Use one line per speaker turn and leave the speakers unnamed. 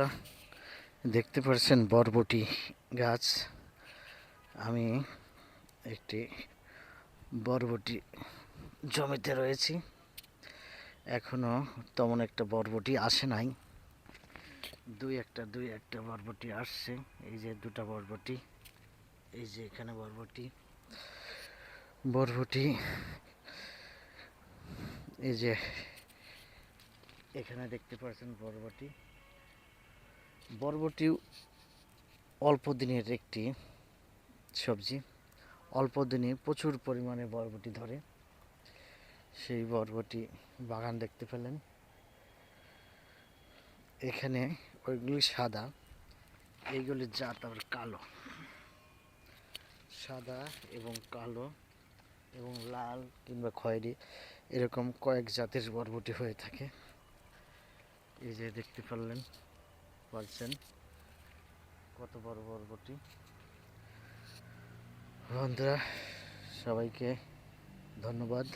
বন্ধুরা, দেখতে পাচ্ছেন বরবটি গাছ। আমি একটি বরবটি জমিতে রয়েছি। এখনো তেমন একটা বরবটি আসে নাই। দুই একটা বরবটি আসছে। এই যে দুটা বরবটি, এই যে এখানে বরবটি বরবটি এই যে এখানে দেখতে পাচ্ছেন বরবটি। বরবটি অল্প দিনের একটি সবজি, অল্প দিনে প্রচুর পরিমাণে বরবটি ধরে। সেই বরবটি বাগান দেখতে পেলেন। এখানে ওইগুলি সাদা, এইগুলির জাত আবার কালো। সাদা এবং কালো এবং লাল কিংবা খয়েরি এরকম কয়েক জাতের বরবটি হয়ে থাকে। এই যে দেখতে পারছেন কত বড় বরবটি। বন্ধুরা, সবাইকে ধন্যবাদ।